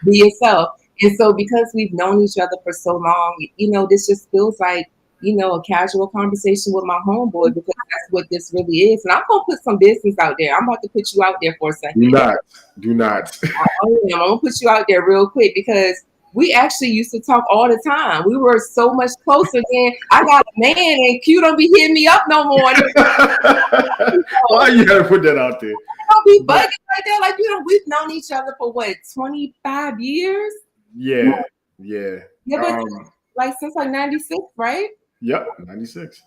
be yourself. And so because we've known each other for so long, you know, this just feels like, you know, a casual conversation with my homeboy because that's what this really is. And I'm gonna put some business out there. I'm about to put you out there for a Do second. not, do not. I'm gonna put you out there real quick because we actually used to talk all the time. We were so much closer than I got a man and Q don't be hitting me up no more. Why you gotta put that out there? Don't be bugging But like that. Like you know, we've known each other for what 25 years. yeah, yeah. Yeah, but Um, like since like '96, right? yep, 96.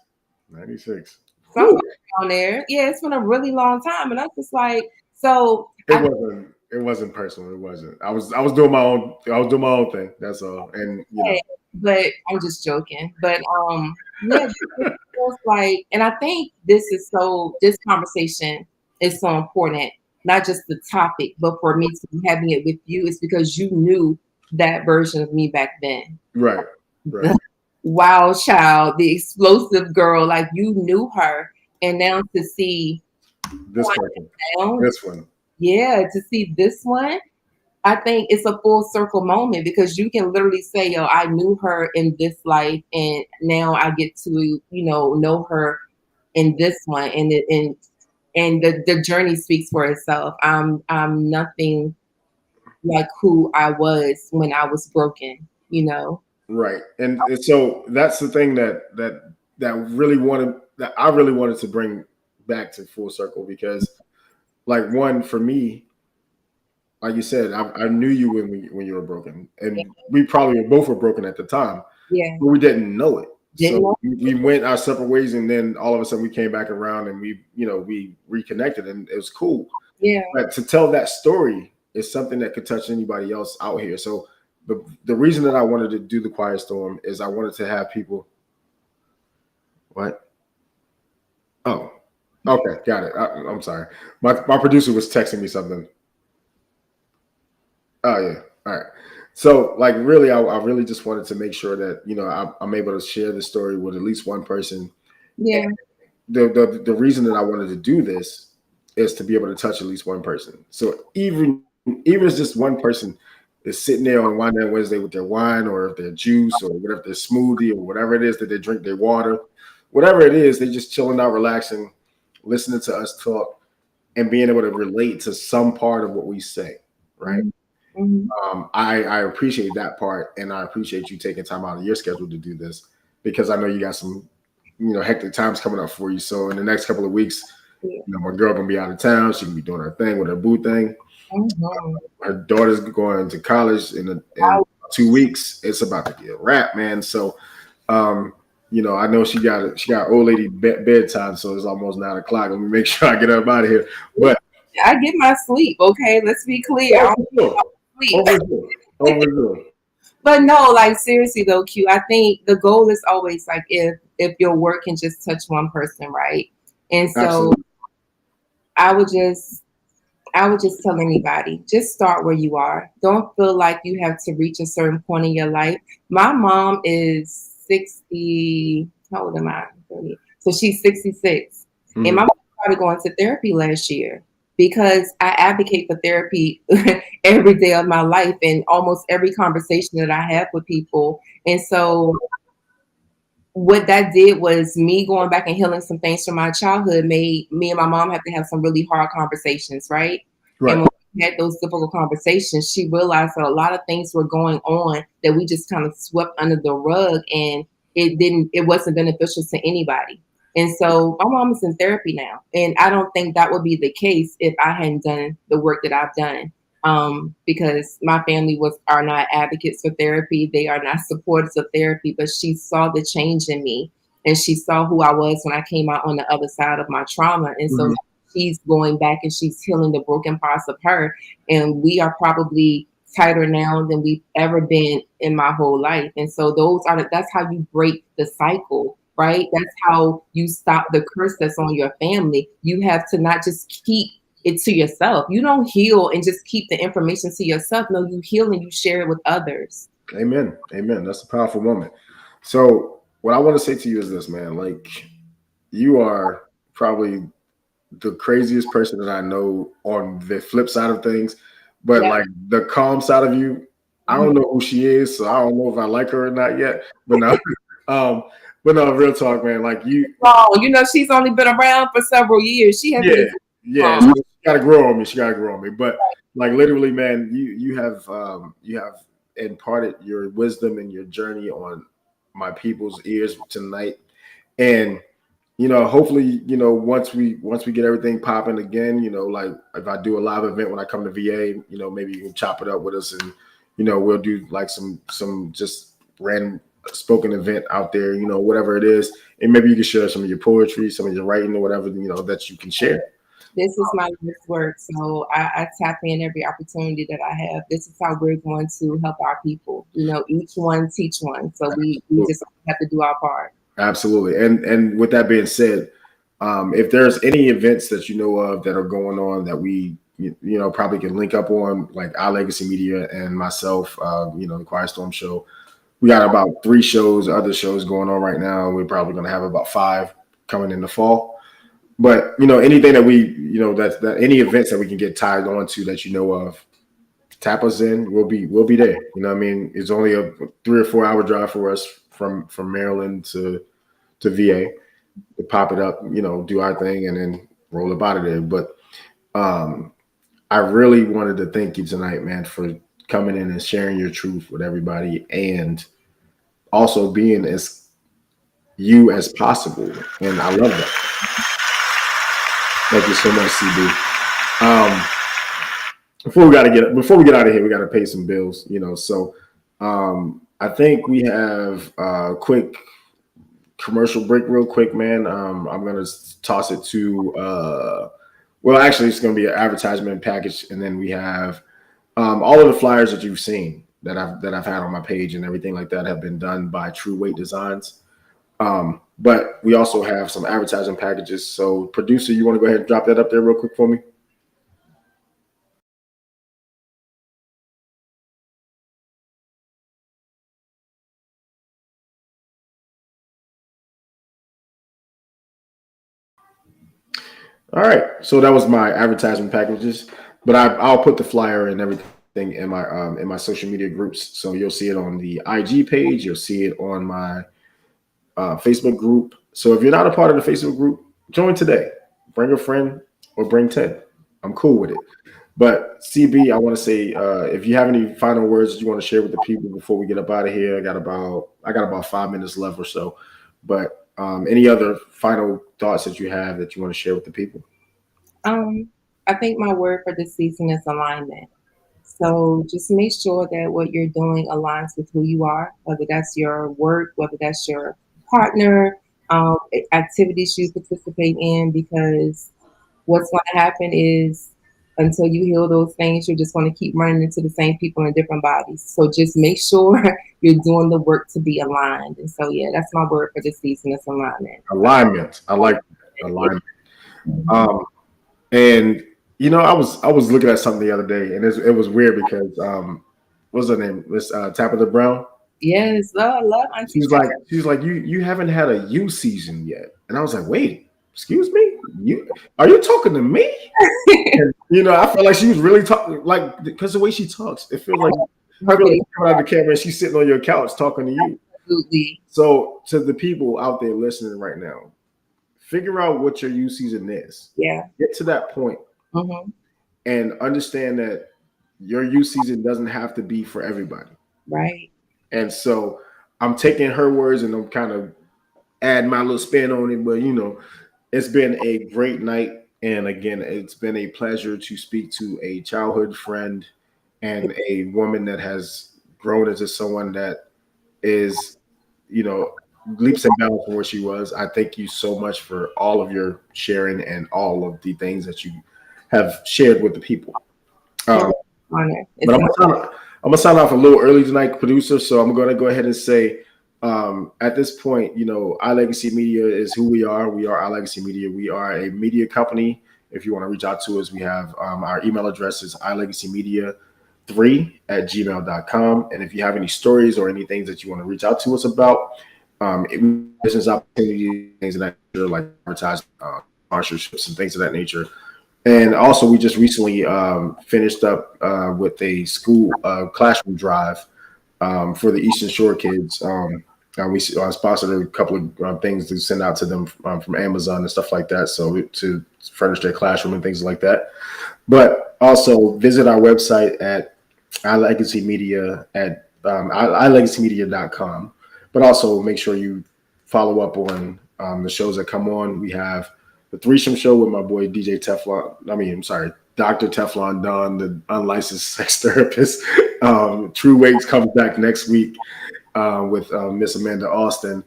96. Something on there. Yeah, it's been a really long time, and I'm just like, so It I wasn't. It wasn't personal. It wasn't. I was doing my own. I was doing my own thing. That's all. And think, but I'm just joking. But yeah, it feels like, and I think this is so. This conversation is so important. Not just the topic, but for me to be having it with you is because you knew that version of me back then. right, right. The wild child, the explosive girl, like you knew her, and now to see This person. now, This one. yeah, to see this one, I think it's a full circle moment because you can literally say, "Yo, I knew her in this life, and now I get to, know her in this one." And the journey speaks for itself. I'm nothing like who I was when I was broken. You know. Right. And so that's the thing that really wanted that I really wanted to bring back to full circle because like one for me, like you said, I knew you when you were broken, and we probably both were broken at the time, Yeah. but we didn't know it. Didn't So know. we went our separate ways, and then all of a sudden we came back around, and we reconnected, and it was cool. Yeah. But to tell that story is something that could touch anybody else out here. So the reason that I wanted to do the Quiet Storm is I wanted to have people. What? Oh, okay, got it. I'm sorry. My producer was texting me something. Oh yeah. All right. So like really, I really just wanted to make sure that I'm able to share the story with at least one person. Yeah. The reason that I wanted to do this is to be able to touch at least one person. So even if just one person is sitting there on Wine Night Wednesday with their wine or their juice or whatever their smoothie or whatever it is that they drink, their water, whatever it is, they just chilling out, relaxing, listening to us talk, and being able to relate to some part of what we say, right? Mm-hmm. I appreciate that part, and I appreciate you taking time out of your schedule to do this because I know you got some hectic times coming up for you. So in the next couple of weeks, Yeah. my girl gonna be out of town. She can be doing her thing with her boo thing. Mm-hmm. Her daughter's going to college in 2 weeks. It's about to be a wrap, man. So, um, I know she got old lady bedtime, so it's almost 9 o'clock. Let me make sure I get up out of here. But I get my sleep. Okay, let's be clear. I don't overdo, sleep. overdo, overdo. But no, like seriously though, Q. I think the goal is always like if if your work can just touch one person, right? And so Absolutely. I would just I would just tell anybody, just start where you are. Don't feel like you have to reach a certain point in your life. My mom is 60. How old am I? 30. So she's 66. And my Hmm. mom started going to therapy last year because I advocate for therapy every day of my life and almost every conversation that I have with people. And so what that did was me going back and healing some things from my childhood made me and my mom have to have some really hard conversations, right? And Right. when we had those difficult conversations, she realized that a lot of things were going on that we just kind of swept under the rug, and it wasn't beneficial to anybody. And so my mom is in therapy now. And I don't think that would be the case if I hadn't done the work that I've done. Because my family was are not advocates for therapy. They are not supporters of therapy, but she saw the change in me and she saw who I was when I came out on the other side of my trauma. And so Hmm. now she's going back and she's healing the broken parts of her. And we are probably tighter now than we've ever been in my whole life. And so that's how you break the cycle, right? That's how you stop the curse that's on your family. You have to not just keep it to yourself. You don't heal and just keep the information to yourself. No, you heal and you share it with others. Amen. Amen. That's a powerful moment. So, what I want to say to you is this, man. Like, you are probably the craziest person that I know on the flip side of things. But Yeah. like the calm side of you, I don't know who she is, so I don't know if I like her or not yet. But no, um, but no, real talk, man. Like you, Oh, she's only been around for several years. She hasn't yeah, even yeah. long. She got to grow on me. She got to grow on me. But like literally, man, you have imparted your wisdom and your journey on my people's ears tonight, and hopefully, once we get everything popping again, like if I do a live event when I come to VA, maybe you can chop it up with us, and we'll do like some just random spoken event out there, whatever it is, and maybe you can share some of your poetry, some of your writing, or whatever that you can share. This is my life's work. So I tap in every opportunity that I have. This is how we're going to help our people. Each one teach one. So we just have to do our part. Absolutely. And with that being said, if there's any events that you know of that are going on that we probably can link up on, like Our Legacy Media and myself, the Quiet Storm Show, we got about 3 shows, other shows going on right now. We're probably going to have about 5 coming in the fall. But anything that that any events that we can get tied on to that of, tap us in. We'll be there. You know what I mean? It's only a 3 or 4 hour drive for us from Maryland to VA to pop it up, do our thing and then roll up out of there. But um, I really wanted to thank you tonight, man, for coming in and sharing your truth with everybody and also being as you as possible. And I love that. Thank you so much, CB. Um, before we get out of here, we got to pay some bills, So I think we have a quick commercial break, real quick, man. I'm gonna toss it to. Well, actually, it's gonna be an advertisement package, and then we have all of the flyers that you've seen that I've had on my page and everything like that have been done by True Weight Designs. But we also have some advertising packages. So, producer, you want to go ahead and drop that up there real quick for me? All right. So that was my advertisement packages, but I'll put the flyer and everything in my social media groups. So you'll see it on the IG page. You'll see it on my Facebook group. So if you're not a part of the Facebook group, join today. Bring a friend or bring 10. I'm cool with it. But CB, I want to say, if you have any final words that you want to share with the people before we get up out of here, I got about 5 minutes left or so. But any other final thoughts that you have that you want to share with the people? Um, I think my word for this season is alignment. So just make sure that what you're doing aligns with who you are, whether that's your work, whether that's your partner, activities you participate in, because what's going to happen is until you heal those things, you're just going to keep running into the same people in different bodies. So just make sure you're doing the work to be aligned. And so, yeah, that's my word for this season is alignment. Alignment. I like that. Alignment. Mhm. Um, and I was looking at something the other day, and it was weird because what's her name? Miss Tabitha Brown. Yes, love Auntie She's like you haven't had a you season yet, and I was like, wait, excuse me, you are you talking to me? Shay. And, I felt like she was really talking, like, because the way she talks, it feels like Her you're coming out of the camera and she's sitting on your couch talking to you. absolutely. So to the people out there listening right now, figure out what your you season is. Yeah. Get to that point Hmm. and understand that your you season doesn't have to be for everybody. Right. And so I'm taking her words and I'm kind of adding my little spin on it, but it's been a great night. And again, it's been a pleasure to speak to a childhood friend and a woman that has grown into someone that is, you know, leaps and bounds from where she was. I thank you so much for all of your sharing and all of the things that you have shared with the people. No Um, honor. but It's an I'm gonna sign off a little early tonight, producer. So I'm gonna go ahead and say, at this point, iLegacy Media is who we are. We are iLegacy Media. We are a media company. If you want to reach out to us, we have our email address is ilegacymedia3@gmail.com. And if you have any stories or any things that you want to reach out to us about, business opportunities, things of that nature, like advertising, sponsorships, and things of that nature. And also, we just recently finished up with a school classroom drive for the Eastern Shore kids. We sponsored a couple of things to send out to them from Amazon and stuff like that, so to furnish their classroom and things like that. But also visit our website at iLegacyMedia at iLegacyMedia.com. But also make sure you follow up on the shows that come on. We have the Threesome Show with my boy DJ Teflon. I'm sorry, Dr. Teflon Don, the unlicensed sex therapist. True Weights comes back next week with Miss Amanda Austin.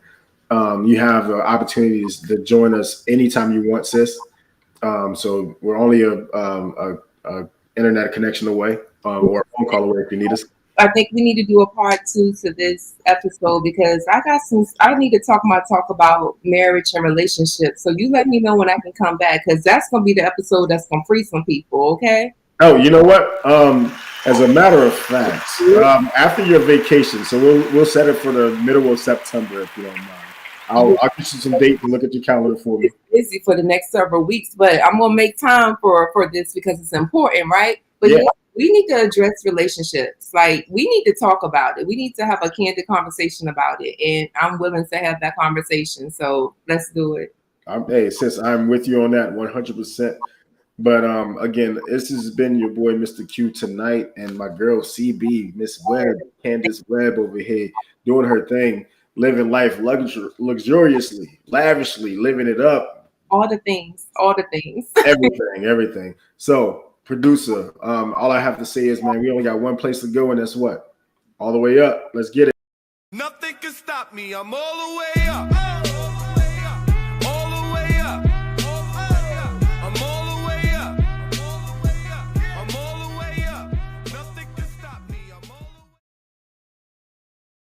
You have opportunities to join us anytime you want, sis. So we're only a internet connection away or a phone call away if you need us. I think we need to do a part two to this episode because I need to talk about marriage and relationships. So you let me know when I can come back because that's gonna be the episode that's gonna free some people, okay? Oh, you know what? As a matter of fact, after your vacation, so we'll set it for the middle of September if you don't mind. I'll get you some dates and look at your calendar for me. Busy for the next several weeks, but I'm gonna make time for this because it's important, right? But Yeah. yeah, we need to address relationships. Like we need to talk about it. We need to have a candid conversation about it, and I'm willing to have that conversation. So let's do it. Hey, sis, I'm with you on that 100%. But again, this has been your boy Mr. Q tonight, and my girl CB, Miss Webb, Candace Webb over here doing her thing, living life luxuriously, lavishly, living it up. All the things, all the things. Everything. So, producer, all I have to say is, man, we only got one place to go, and that's what? All the way up. Let's get it. Nothing can stop me. I'm all the way up.